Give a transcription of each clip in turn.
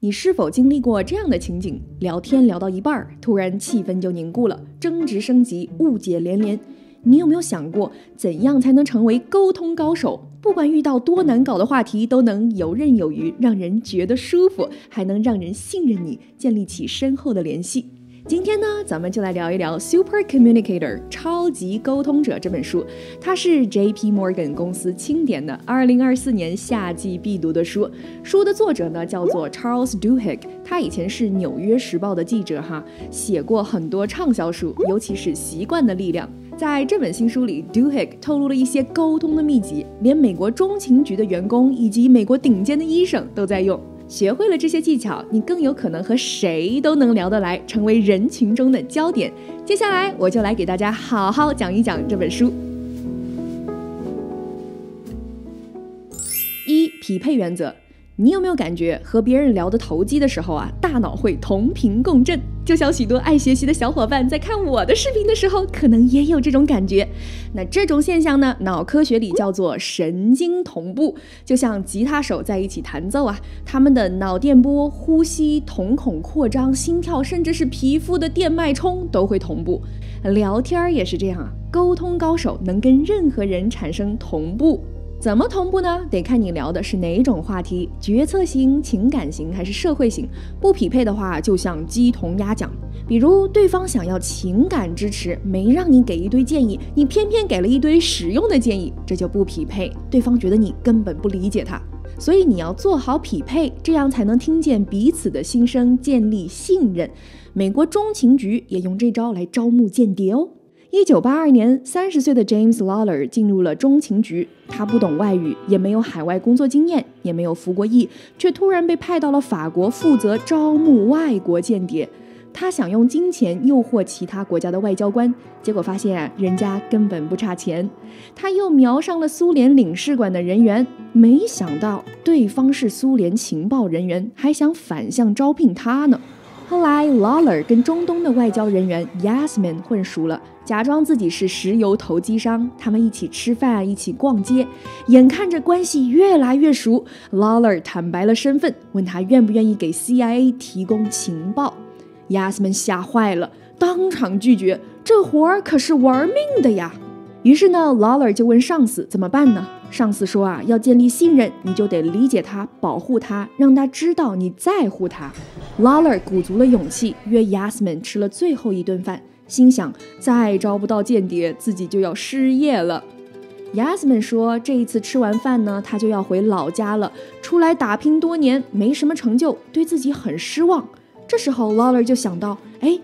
你是否经历过这样的情景？聊天聊到一半，突然气氛就凝固了，争执升级，误解连连。你有没有想过，怎样才能成为沟通高手？不管遇到多难搞的话题，都能游刃有余，让人觉得舒服，还能让人信任你，建立起深厚的联系。今天呢，咱们就来聊一聊《Super Communicator》超级沟通者这本书。它是 JP Morgan 公司钦点的2024年夏季必读的书。书的作者呢叫做 Charles Duhigg， 他以前是纽约时报的记者写过很多畅销书，尤其是《习惯的力量》。在这本新书里 Duhigg 透露了一些沟通的秘籍，连美国中情局的员工以及美国顶尖的医生都在用。学会了这些技巧，你更有可能和谁都能聊得来，成为人群中的焦点。接下来我就来给大家好好讲一讲这本书。1. 匹配原则。你有没有感觉和别人聊得投机的时候大脑会同频共振？就像许多爱学习的小伙伴在看我的视频的时候，可能也有这种感觉。那这种现象呢，脑科学里叫做神经同步。就像吉他手在一起弹奏他们的脑电波、呼吸、瞳孔扩张、心跳，甚至是皮肤的电脉冲都会同步。聊天也是这样沟通高手能跟任何人产生同步。怎么同步呢？得看你聊的是哪种话题，决策型、情感型还是社会型。不匹配的话，就像鸡同鸭讲。比如对方想要情感支持，没让你给一堆建议，你偏偏给了一堆实用的建议，这就不匹配，对方觉得你根本不理解他。所以你要做好匹配，这样才能听见彼此的心声，建立信任。美国中情局也用这招来招募间谍哦。1982年，30岁的 James Lawler 进入了中情局。他不懂外语，也没有海外工作经验，也没有服过役，却突然被派到了法国，负责招募外国间谍。他想用金钱诱惑其他国家的外交官，结果发现人家根本不差钱。他又瞄上了苏联领事馆的人员，没想到对方是苏联情报人员，还想反向招聘他呢。后来 Lawler 跟中东的外交人员 Yasmin 混熟了，假装自己是石油投机商，他们一起吃饭，一起逛街。眼看着关系越来越熟， Lawler 坦白了身份，问他愿不愿意给 CIA 提供情报。 Yasmin 吓坏了，当场拒绝，这活儿可是玩命的呀。于是呢 Lawler 就问上司怎么办呢？上司说要建立信任，你就得理解他，保护他，让他知道你在乎他。 Lawler 鼓足了勇气约 Yasmin 吃了最后一顿饭，心想再招不到间谍，自己就要失业了。 Yasmin 说这一次吃完饭呢，他就要回老家了，出来打拼多年没什么成就，对自己很失望。这时候 Lawler 就想到，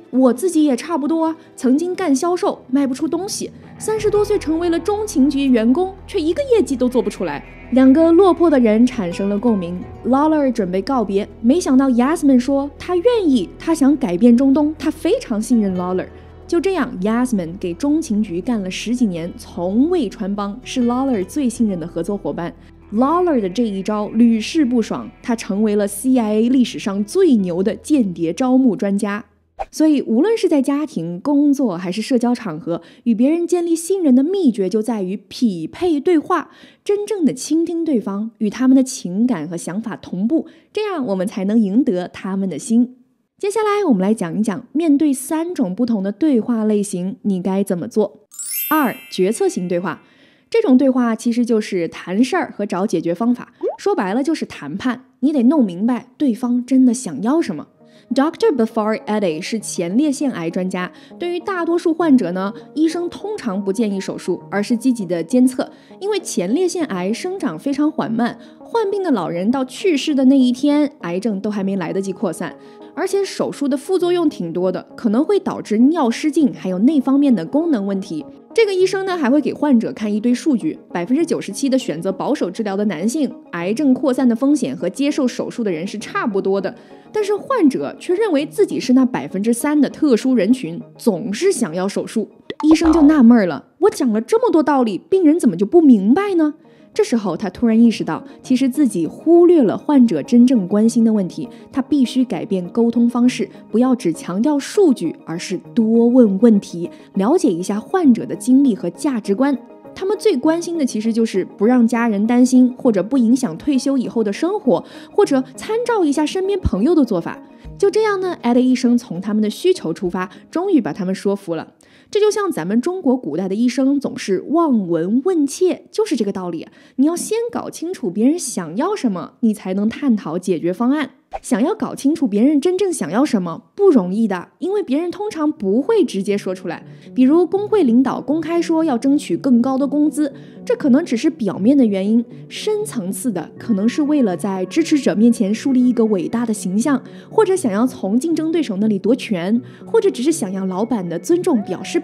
我自己也差不多曾经干销售，卖不出东西，30多岁成为了中情局员工，却一个业绩都做不出来。两个落魄的人产生了共鸣。 Lawler 准备告别，没想到 Yasmin 说他愿意，他想改变中东，他非常信任 Lawler。 就这样 Yasmin 给中情局干了10几年，从未穿帮，是 Lawler 最信任的合作伙伴。Lawler 的这一招屡试不爽，他成为了 CIA 历史上最牛的间谍招募专家。所以无论是在家庭、工作还是社交场合，与别人建立信任的秘诀就在于匹配对话，真正的倾听对方，与他们的情感和想法同步，这样我们才能赢得他们的心。接下来我们来讲一讲，面对3种不同的对话类型，你该怎么做。2. 决策型对话。这种对话其实就是谈事儿和找解决方法，说白了就是谈判，你得弄明白对方真的想要什么。Dr. Bafar Ede 是前列腺癌专家，对于大多数患者呢，医生通常不建议手术，而是积极的监测，因为前列腺癌生长非常缓慢，患病的老人到去世的那一天，癌症都还没来得及扩散，而且手术的副作用挺多的，可能会导致尿失禁，还有那方面的功能问题。这个医生呢，还会给患者看一堆数据，97%的选择保守治疗的男性，癌症扩散的风险和接受手术的人是差不多的，但是患者却认为自己是那3%的特殊人群，总是想要手术。医生就纳闷了，我讲了这么多道理，病人怎么就不明白呢？这时候他突然意识到，其实自己忽略了患者真正关心的问题，他必须改变沟通方式，不要只强调数据，而是多问问题，了解一下患者的经历和价值观。他们最关心的其实就是不让家人担心，或者不影响退休以后的生活，或者参照一下身边朋友的做法。就这样呢，Ed医生从他们的需求出发，终于把他们说服了。这就像咱们中国古代的医生总是望闻问切，就是这个道理。你要先搞清楚别人想要什么，你才能探讨解决方案。想要搞清楚别人真正想要什么不容易的，因为别人通常不会直接说出来。比如工会领导公开说要争取更高的工资，这可能只是表面的原因，深层次的可能是为了在支持者面前树立一个伟大的形象，或者想要从竞争对手那里夺权，或者只是想要老板的尊重表示。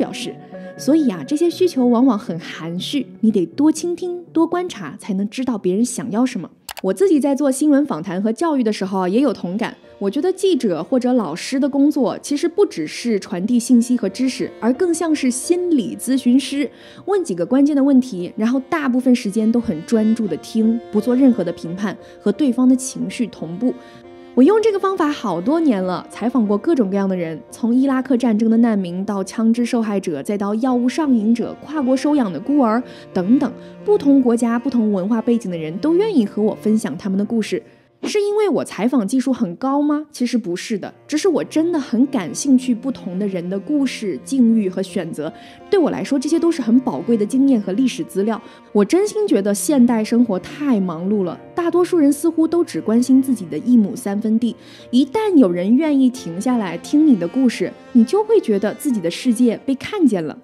所以这些需求往往很含蓄，你得多倾听多观察，才能知道别人想要什么。我自己在做新闻访谈和教育的时候也有同感。我觉得记者或者老师的工作其实不只是传递信息和知识，而更像是心理咨询师，问几个关键的问题，然后大部分时间都很专注的听，不做任何的评判，和对方的情绪同步。我用这个方法好多年了，采访过各种各样的人，从伊拉克战争的难民到枪支受害者，再到药物上瘾者、跨国收养的孤儿等等，不同国家不同文化背景的人都愿意和我分享他们的故事。是因为我采访技术很高吗？其实不是的，只是我真的很感兴趣不同的人的故事、境遇和选择。对我来说，这些都是很宝贵的经验和历史资料。我真心觉得现代生活太忙碌了，大多数人似乎都只关心自己的一亩三分地。一旦有人愿意停下来听你的故事，你就会觉得自己的世界被看见了。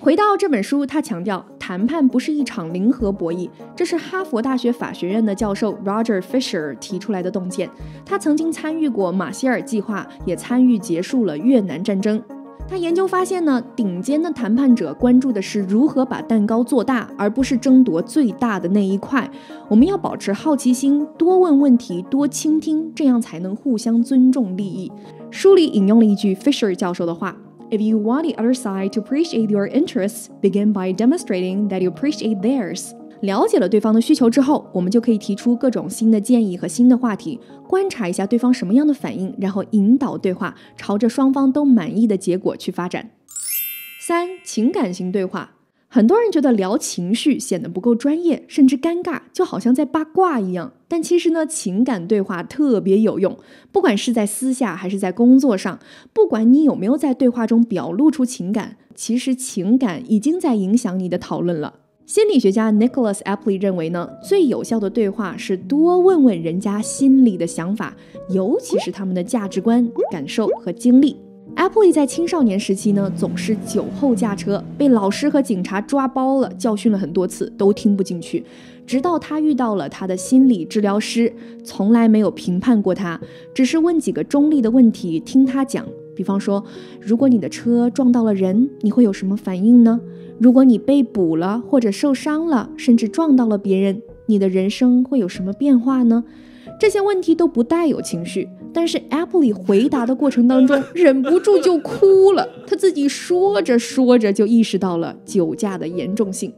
回到这本书，他强调谈判不是一场零和博弈，这是哈佛大学法学院的教授 Roger Fisher 提出来的洞见。他曾经参与过马歇尔计划，也参与结束了越南战争。他研究发现呢，顶尖的谈判者关注的是如何把蛋糕做大，而不是争夺最大的那一块。我们要保持好奇心，多问问题，多倾听，这样才能互相尊重利益。书里引用了一句 Fisher 教授的话：If you want the other side to appreciate your interests, begin by demonstrating that you appreciate theirs. 了解了对方的需求之后，我们就可以提出各种新的建议和新的话题，观察一下对方什么样的反应，然后引导对话，朝着双方都满意的结果去发展。3. 情感型对话。很多人觉得聊情绪显得不够专业，甚至尴尬，就好像在八卦一样。但其实呢，情感对话特别有用，不管是在私下还是在工作上，不管你有没有在对话中表露出情感，其实情感已经在影响你的讨论了。心理学家 Nicholas Apley 认为呢，最有效的对话是多问问人家心里的想法，尤其是他们的价值观、感受和经历。Apley 在青少年时期呢，总是酒后驾车，被老师和警察抓包了，教训了很多次，都听不进去。直到他遇到了他的心理治疗师，从来没有评判过他，只是问几个中立的问题，听他讲。比方说，如果你的车撞到了人，你会有什么反应呢？如果你被捕了或者受伤了，甚至撞到了别人，你的人生会有什么变化呢？这些问题都不带有情绪，但是 Apley 回答的过程当中忍不住就哭了，他自己说着说着就意识到了酒驾的严重性。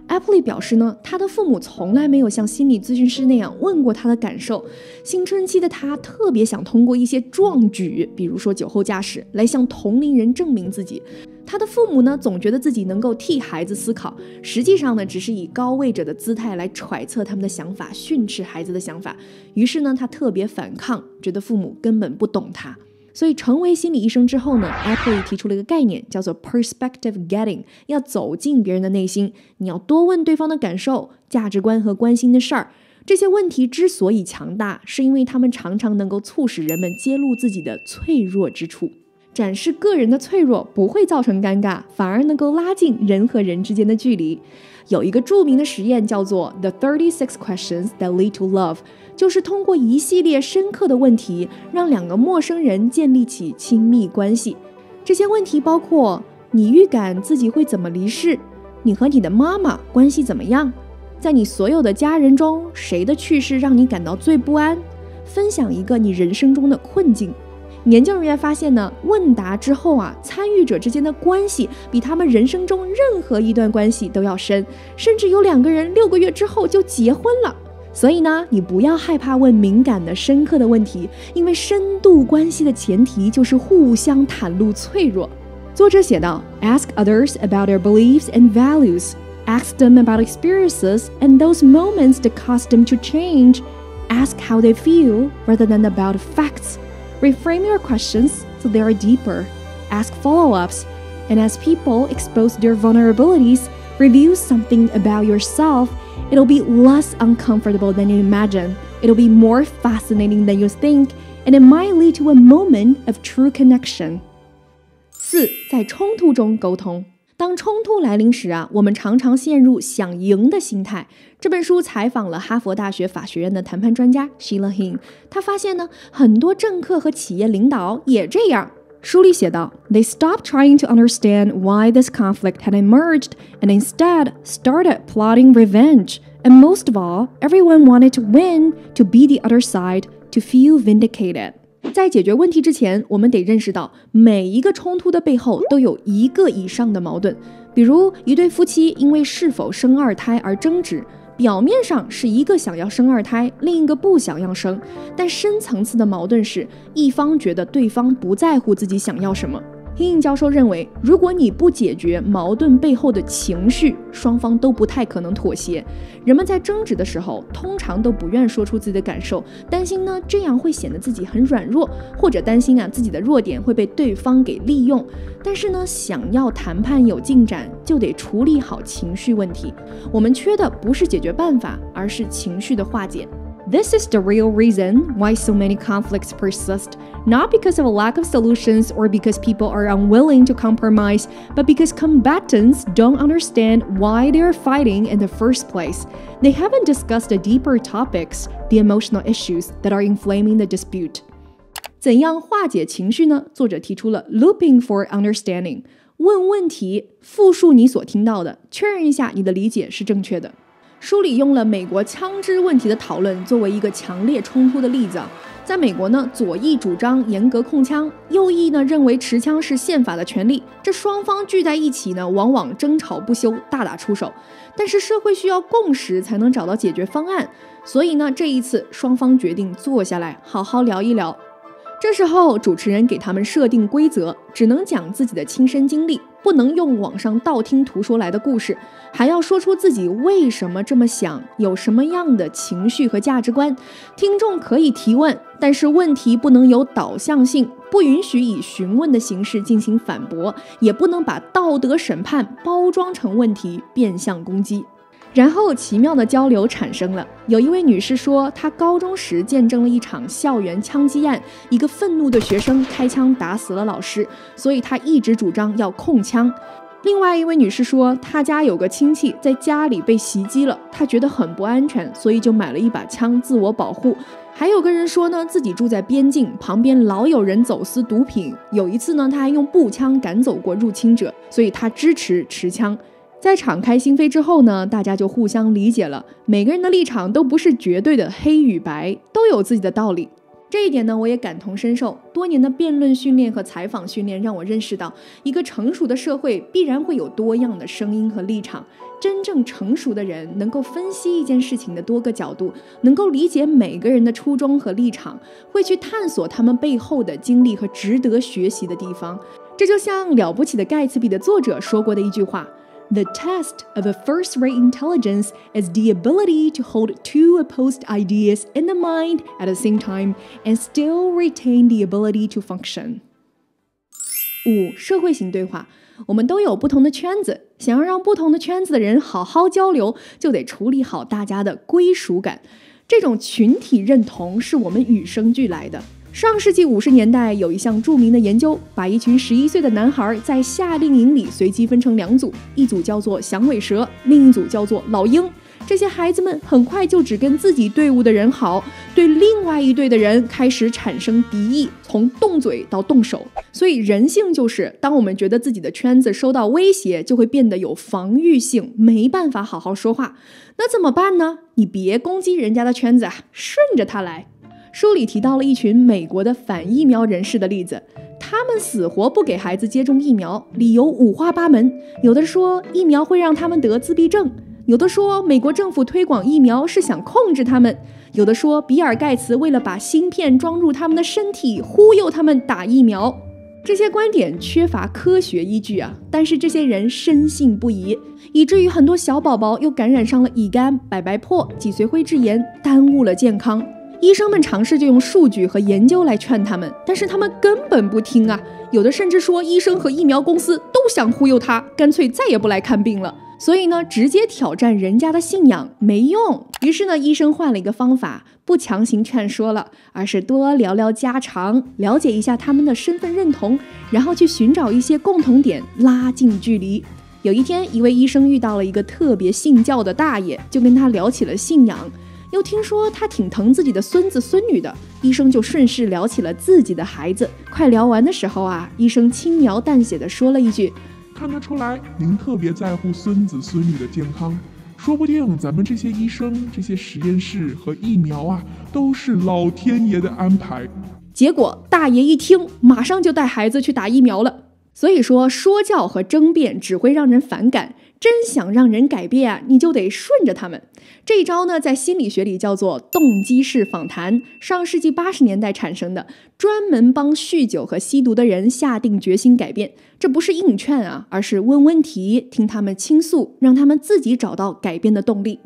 Apley 表示呢，他的父母从来没有像心理咨询师那样问过他的感受。青春期的他特别想通过一些壮举，比如说酒后驾驶，来向同龄人证明自己。他的父母呢，总觉得自己能够替孩子思考，实际上呢，只是以高位者的姿态来揣测他们的想法，训斥孩子的想法。于是呢，他特别反抗，觉得父母根本不懂他。所以成为心理医生之后呢， Apley 提出了一个概念，叫做 perspective getting， 要走进别人的内心，你要多问对方的感受、价值观和关心的事儿。这些问题之所以强大，是因为他们常常能够促使人们揭露自己的脆弱之处。展示个人的脆弱不会造成尴尬，反而能够拉近人和人之间的距离。有一个著名的实验叫做 The 36 Questions That Lead to Love， 就是通过一系列深刻的问题，让两个陌生人建立起亲密关系。这些问题包括：你预感自己会怎么离世？你和你的妈妈关系怎么样？在你所有的家人中，谁的去世让你感到最不安？分享一个你人生中的困境。研究人员发现呢，问答之后参与者之间的关系比他们人生中任何一段关系都要深，甚至有2个人6个月之后就结婚了。所以呢，你不要害怕问敏感的深刻的问题，因为深度关系的前提就是互相袒露脆弱。作者写道 Ask others about their beliefs and values， Ask them about experiences and those moments that caused them to change. Ask how they feel rather than about facts. Reframe your questions so they are deeper. Ask follow-ups. And as people expose their vulnerabilities, reveal something about yourself, it'll be less uncomfortable than you imagine. It'll be more fascinating than you think, and it might lead to a moment of true connection. 4. 在冲突中沟通。当冲突来临时我们常常陷入想赢的心态。这本书采访了哈佛大学法学院的谈判专家 Sheila Heen， 他发现呢，很多政客和企业领导也这样。书里写道 They stopped trying to understand why this conflict had emerged and instead started plotting revenge. And most of all, everyone wanted to win, to be the other side, to feel vindicated. 在解决问题之前，我们得认识到每一个冲突的背后都有一个以上的矛盾。比如一对夫妻因为是否生二胎而争执，表面上是一个想要生二胎，另一个不想要生，但深层次的矛盾是一方觉得对方不在乎自己想要什么。Heen教授认为，如果你不解决矛盾背后的情绪，双方都不太可能妥协。人们在争执的时候，通常都不愿说出自己的感受，担心呢这样会显得自己很软弱，或者担心自己的弱点会被对方给利用。但是呢，想要谈判有进展，就得处理好情绪问题。我们缺的不是解决办法，而是情绪的化解。This is the real reason why so many conflicts persist, not because of a lack of solutions or because people are unwilling to compromise, but because combatants don't understand why they are fighting in the first place. They haven't discussed the deeper topics, the emotional issues that are inflaming the dispute. 怎样化解情绪呢？作者提出了 looping for understanding， 问问题，复述你所听到的，确认一下你的理解是正确的。书里用了美国枪支问题的讨论作为一个强烈冲突的例子。在美国呢，左翼主张严格控枪，右翼呢认为持枪是宪法的权利，这双方聚在一起呢，往往争吵不休，大打出手。但是社会需要共识才能找到解决方案，所以呢，这一次双方决定坐下来好好聊一聊。这时候主持人给他们设定规则，只能讲自己的亲身经历，不能用网上道听途说来的故事，还要说出自己为什么这么想，有什么样的情绪和价值观。听众可以提问，但是问题不能有导向性，不允许以询问的形式进行反驳，也不能把道德审判包装成问题，变相攻击。然后奇妙的交流产生了。有一位女士说，她高中时见证了一场校园枪击案，一个愤怒的学生开枪打死了老师，所以她一直主张要控枪。另外一位女士说，她家有个亲戚在家里被袭击了，她觉得很不安全，所以就买了一把枪自我保护。还有个人说呢，自己住在边境，旁边老有人走私毒品，有一次呢，他还用步枪赶走过入侵者，所以他支持持枪。在敞开心扉之后呢，大家就互相理解了，每个人的立场都不是绝对的黑与白，都有自己的道理。这一点呢，我也感同身受。多年的辩论训练和采访训练让我认识到，一个成熟的社会必然会有多样的声音和立场。真正成熟的人能够分析一件事情的多个角度，能够理解每个人的初衷和立场，会去探索他们背后的经历和值得学习的地方。这就像《了不起的盖茨比》的作者说过的一句话：The test of a first-rate intelligence is the ability to hold two opposed ideas in the mind at the same time and still retain the ability to function. 5. 社会型对话。我们都有不同的圈子，想要让不同的圈子的人好好交流，就得处理好大家的归属感。这种群体认同是我们与生俱来的。上世纪50年代，有一项著名的研究，把一群11岁的男孩在夏令营里随机分成2组，一组叫做响尾蛇，另一组叫做老鹰。这些孩子们很快就只跟自己队伍的人好，对另外一队的人开始产生敌意，从动嘴到动手。所以人性就是，当我们觉得自己的圈子受到威胁，就会变得有防御性，没办法好好说话。那怎么办呢？你别攻击人家的圈子顺着他来。书里提到了一群美国的反疫苗人士的例子，他们死活不给孩子接种疫苗，理由五花八门。有的说疫苗会让他们得自闭症，有的说美国政府推广疫苗是想控制他们，有的说比尔盖茨为了把芯片装入他们的身体，忽悠他们打疫苗。这些观点缺乏科学依据啊，但是这些人深信不疑，以至于很多小宝宝又感染上了乙肝、白白破、脊髓灰质炎，耽误了健康。医生们尝试就用数据和研究来劝他们，但是他们根本不听啊，有的甚至说医生和疫苗公司都想忽悠他，干脆再也不来看病了。所以呢，直接挑战人家的信仰没用。于是呢，医生换了一个方法，不强行劝说了，而是多聊聊家常，了解一下他们的身份认同，然后去寻找一些共同点，拉近距离。有一天，一位医生遇到了一个特别信教的大爷，就跟他聊起了信仰，又听说他挺疼自己的孙子孙女的，医生就顺势聊起了自己的孩子。快聊完的时候啊，医生轻描淡写地说了一句，看得出来您特别在乎孙子孙女的健康，说不定咱们这些医生、这些实验室和疫苗啊，都是老天爷的安排。结果大爷一听，马上就带孩子去打疫苗了。所以说，说教和争辩只会让人反感，真想让人改变啊，你就得顺着他们。这一招呢，在心理学里叫做动机式访谈，上世纪80年代产生的，专门帮酗酒和吸毒的人下定决心改变。这不是硬劝啊，而是问问题，听他们倾诉，让他们自己找到改变的动力。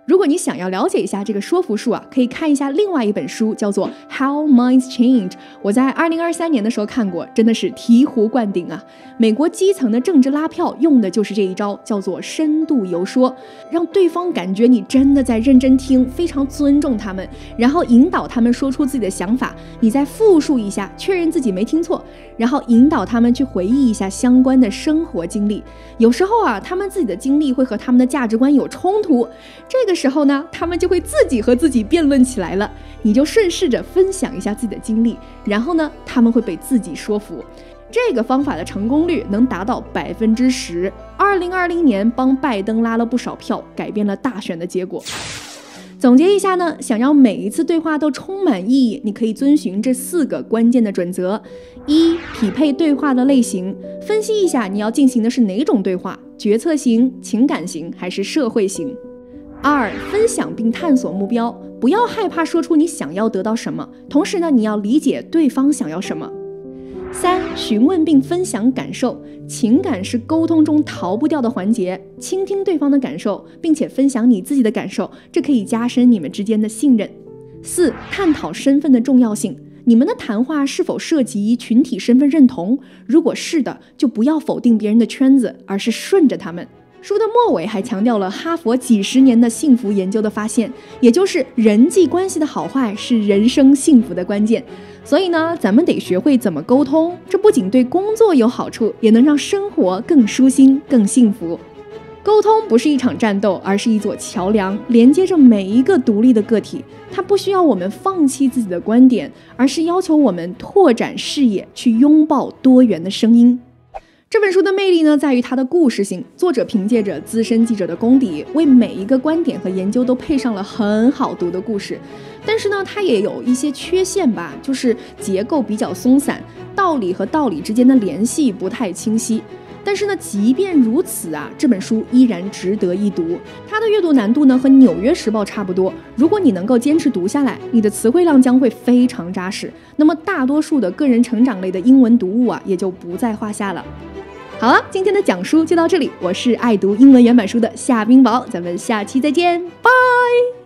如果你想要了解一下这个说服术啊，可以看一下另外一本书，叫做 How Minds Change。 我在2023年的时候看过，真的是醍醐灌顶啊。美国基层的政治拉票用的就是这一招，叫做深度游说，让对方感觉你真的在认真听，非常尊重他们，然后引导他们说出自己的想法，你再复述一下，确认自己没听错，然后引导他们去回忆一下相关的生活经历。有时候啊，他们自己的经历会和他们的价值观有冲突，这个时候呢，他们就会自己和自己辩论起来了。你就顺势着分享一下自己的经历，然后呢，他们会被自己说服。这个方法的成功率能达到10%。2020年帮拜登拉了不少票，改变了大选的结果。总结一下呢，想要每一次对话都充满意义，你可以遵循这4个关键的准则。1、匹配对话的类型，分析一下你要进行的是哪种对话，决策型、情感型还是社会型。2、分享并探索目标，不要害怕说出你想要得到什么，同时呢，你要理解对方想要什么。3、询问并分享感受，情感是沟通中逃不掉的环节，倾听对方的感受，并且分享你自己的感受，这可以加深你们之间的信任。4、探讨身份的重要性，你们的谈话是否涉及群体身份认同？如果是的，就不要否定别人的圈子，而是顺着他们。书的末尾还强调了哈佛几十年的幸福研究的发现，也就是人际关系的好坏是人生幸福的关键。所以呢，咱们得学会怎么沟通，这不仅对工作有好处，也能让生活更舒心、更幸福。沟通不是一场战斗，而是一座桥梁，连接着每一个独立的个体。它不需要我们放弃自己的观点，而是要求我们拓展视野，去拥抱多元的声音。这本书的魅力呢，在于它的故事性。作者凭借着资深记者的功底，为每一个观点和研究都配上了很好读的故事。但是呢，它也有一些缺陷吧，就是结构比较松散，道理和道理之间的联系不太清晰。但是呢，即便如此啊，这本书依然值得一读。它的阅读难度呢，和《纽约时报》差不多。如果你能够坚持读下来，你的词汇量将会非常扎实。那么大多数的个人成长类的英文读物啊，也就不在话下了。好了，今天的讲书就到这里，我是爱读英文原版书的夏冰雹，咱们下期再见，拜。